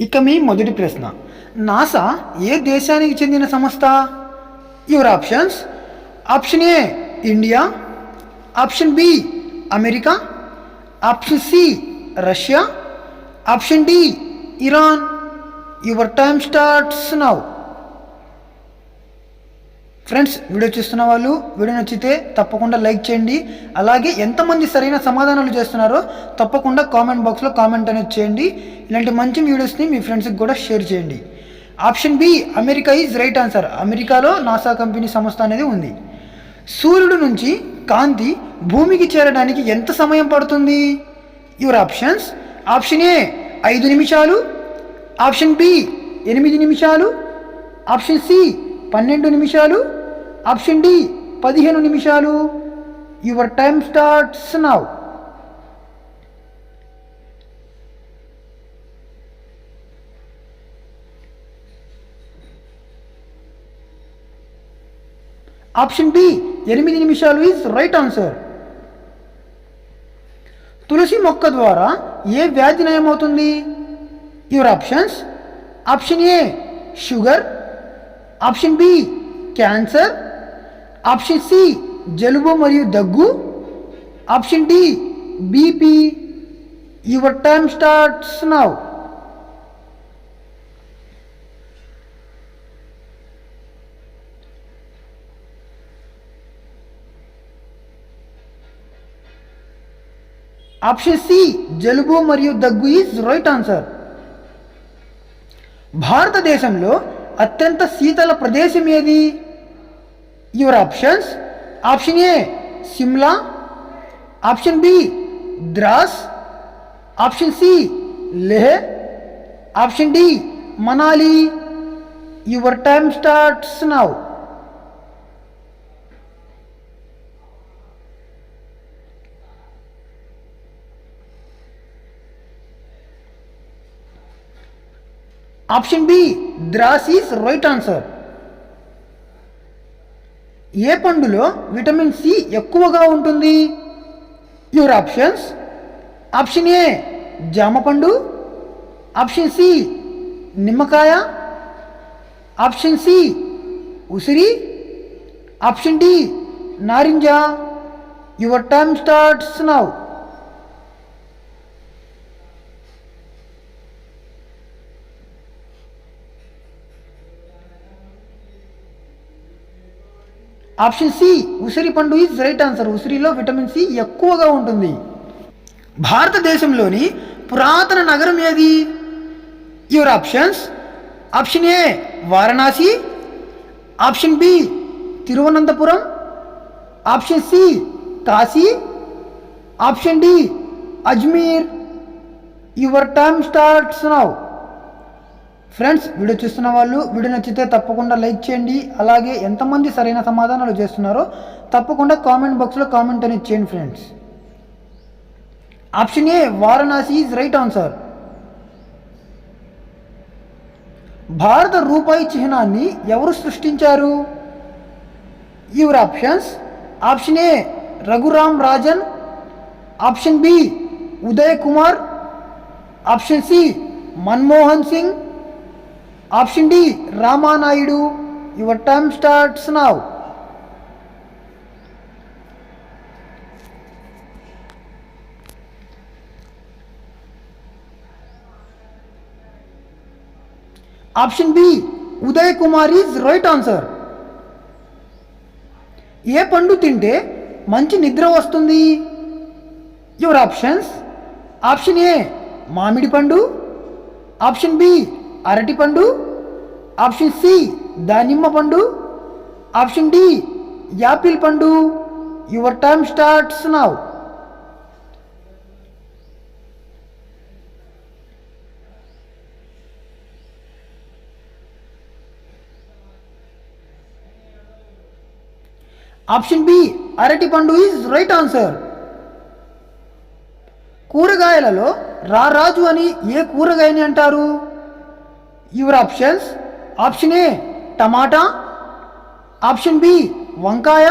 ఇక మీ మొదటి ప్రశ్న, నాసా ఏ దేశానికి చెందిన సంస్థ? Your options: option A India, option B America, option C Russia, option D Iran. Your time starts now. Friends, video చూస్తున్న వాళ్ళు వీడియో నచ్చితే తప్పకుండా లైక్ చేయండి. అలాగే ఎంతమంది సరైన సమాధానాలు చేస్తున్నారో తప్పకుండా కామెంట్ బాక్స్లో కామెంట్ అనేది చేయండి. ఇలాంటి మంచి వీడియోస్ని మీ ఫ్రెండ్స్కి కూడా షేర్ చేయండి. Option B America is right answer. అమెరికాలో నాసా కంపెనీ సంస్థ అనేది ఉంది. సూర్యుడు నుంచి కాంతి భూమికి చేరడానికి ఎంత సమయం పడుతుంది? యువర్ ఆప్షన్స్: ఆప్షన్ ఏ 5 నిమిషాలు, ఆప్షన్ బి 8 నిమిషాలు, ఆప్షన్ సి 12 నిమిషాలు, ఆప్షన్ డి 15 నిమిషాలు. Your time starts now. Option B 8 నిమిషాలు ఈజ్ రైట్ ఆన్సర్. తులసి మొక్క ద్వారా ఏ వ్యాధి నయమవుతుంది? Your options: option A sugar, option B cancer, option C జలుబు మరియు దగ్గు, option D BP. Your time starts now. Option C జలుబు మరియు దగ్గు ఈజ్ రైట్ ఆన్సర్. భారతదేశంలో అత్యంత శీతల ప్రదేశం ఏది? Your options: option A Simla, option B Dras, option C Leh, option D Manali. Your time starts now. Option B Dras is right answer. ఏ పండులో విటమిన్ సి ఎక్కువగా ఉంటుంది? యువర్ ఆప్షన్స్: ఆప్షన్ ఏ జామ పండు, ఆప్షన్ సి నిమ్మకాయ, ఆప్షన్ సి ఉసిరి, ఆప్షన్ డి నారింజ. Your time starts now. Option C ఉసిరి పండు ఈజ్ రైట్ ఆన్సర్. ఉసిరిలో విటమిన్ సి ఎక్కువగా ఉంటుంది. భారతదేశంలోని పురాతన నగరం ఏది? Your options: option A Varanasi, option B Thiruvananthapuram, option C Kashi, option D Ajmer. Your time starts now. Friends, video చూస్తున్న వాళ్ళు వీడియో నచ్చితే తప్పకుండా లైక్ చేయండి. అలాగే ఎంతమంది సరైన సమాధానాలు చేస్తున్నారో తప్పకుండా కామెంట్ బాక్స్లో కామెంట్ అనేది చేయండి. Friends, option A Varanasi is right answer. భారత రూపాయి చిహ్నాన్ని ఎవరు సృష్టించారు? Your options: option A Raghuram Rajan, option B Uday Kumar, option C Manmohan Singh, option D Ramanaidu. Your time starts now. Option B Uday Kumar is right answer. ఏ పండు తింటే మంచి నిద్ర వస్తుంది? యువర్ ఆప్షన్స్: ఆప్షన్ ఏ మామిడి పండు, ఆప్షన్ బి అరటి పండు, ఆప్షన్ సి దానిమ్మ పండు, ఆప్షన్ డి యాపిల్ పండు. Your time starts now. Option B అరటి పండు ఈజ్ రైట్ ఆన్సర్. కూరగాయలలో రారాజు అని ఏ కూరగాయని అంటారు? యువర్ ఆప్షన్స్: ఆప్షన్ ఏ టమాటా, ఆప్షన్ బి వంకాయ,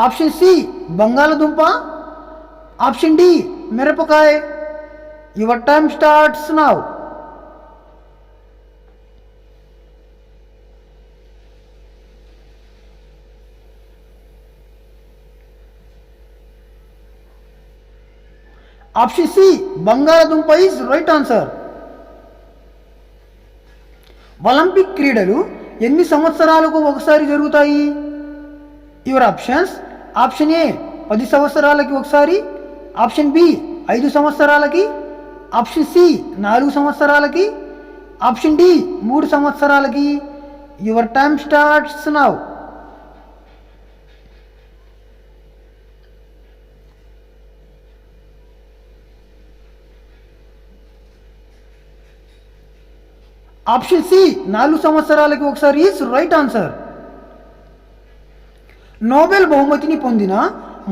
ఆప్షన్ సి బంగాళదుంప, ఆప్షన్ డి మిరపకాయ. Your time starts now. Option C బంగాళదుంప ఈజ్ రైట్ ఆన్సర్. ఒలింపిక్ క్రీడలు ఎన్ని సంవత్సరాలకు ఒకసారి జరుగుతాయి? Your options. ఆప్షన్ ఏ 10 సంవత్సరాలకి ఒకసారి, ఆప్షన్ బి 5 సంవత్సరాలకి, ఆప్షన్ సి 4 సంవత్సరాలకి, ఆప్షన్ డి 3 సంవత్సరాలకి. Your time starts now. Option C 4 సంవత్సరాలకి ఒకసారి ఈజ్ రైట్ ఆన్సర్. నోబెల్ బహుమతిని పొందిన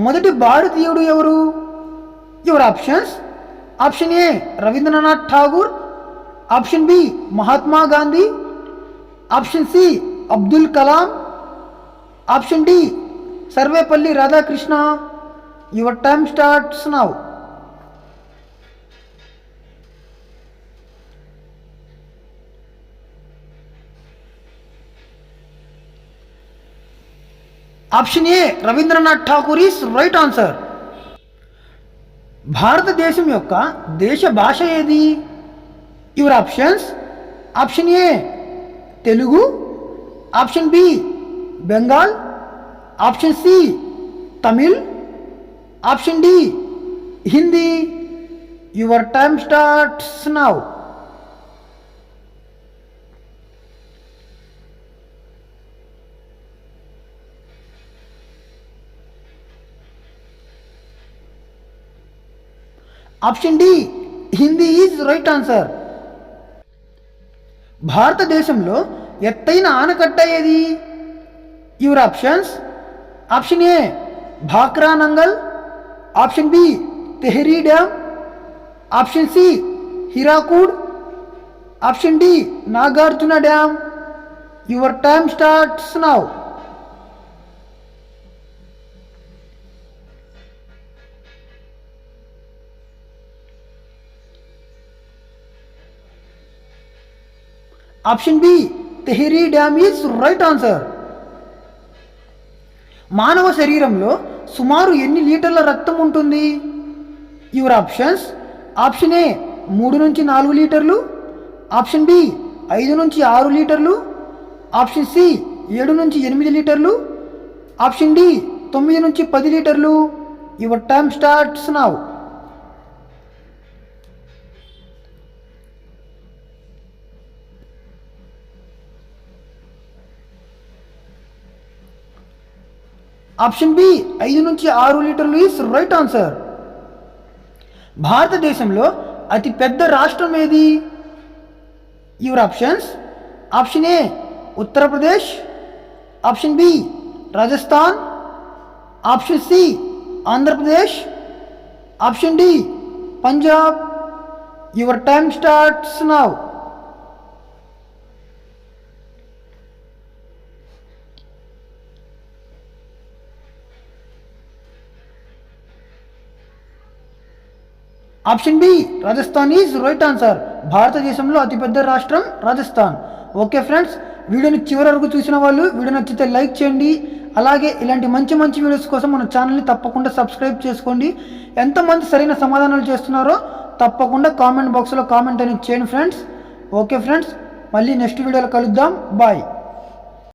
మొదటి భారతీయుడు ఎవరు? Your options. Option A Rabindranath Tagore, option B Mahatma Gandhi, option C Abdul Kalam, option D Sarvepalli Radhakrishna. Your time starts now. Option A Rabindranath Thakur is right answer. భారతదేశం యొక్క దేశ భాష ఏది? Your options. Option A Telugu, option B Bengal, option C Tamil, option D Hindi. Your time starts now. Option D Hindi is right answer. భారతదేశంలో ఎత్తైన ఆనకట్ట ఏది? Your options. Option A Bhakra Nangal, option B Tehri dam, option C Hirakud, option D Nagarjuna dam. Your time starts now. Option B Tehri dam is right answer. మానవ శరీరంలో సుమారు ఎన్ని లీటర్ల రక్తం ఉంటుంది? Your options. ఆప్షన్ ఏ 3 నుంచి 4 లీటర్లు, ఆప్షన్ బి 5 నుంచి 6 లీటర్లు, ఆప్షన్ సి 7 నుంచి 8 లీటర్లు, ఆప్షన్ డి 9 నుంచి 10 లీటర్లు. Your time starts now. Option B 5 నుంచి 6 లీటర్లు ఈస్ రైట్ ఆన్సర్. భారతదేశంలో అతి పెద్ద రాష్ట్రం ఏది? Your options. Option A Uttar Pradesh, option B Rajasthan, option C Andhra Pradesh, option D Punjab. Your time starts now. Option B Rajasthan is right answer. భారతదేశంలో అతిపెద్ద రాష్ట్రం రాజస్థాన్. ఓకే ఫ్రెండ్స్, వీడియోని చివరి వరకు చూసిన వాళ్ళు వీడియో నచ్చితే లైక్ చేయండి. అలాగే ఇలాంటి మంచి మంచి వీడియోస్ కోసం మన ఛానల్ని తప్పకుండా సబ్స్క్రైబ్ చేసుకోండి. ఎంతమంది సరైన సమాధానాలు చేస్తున్నారో తప్పకుండా కామెంట్ బాక్స్లో కామెంట్ అనేది చేయండి ఫ్రెండ్స్. ఓకే ఫ్రెండ్స్, మళ్ళీ నెక్స్ట్ వీడియోలో కలుద్దాం. బాయ్.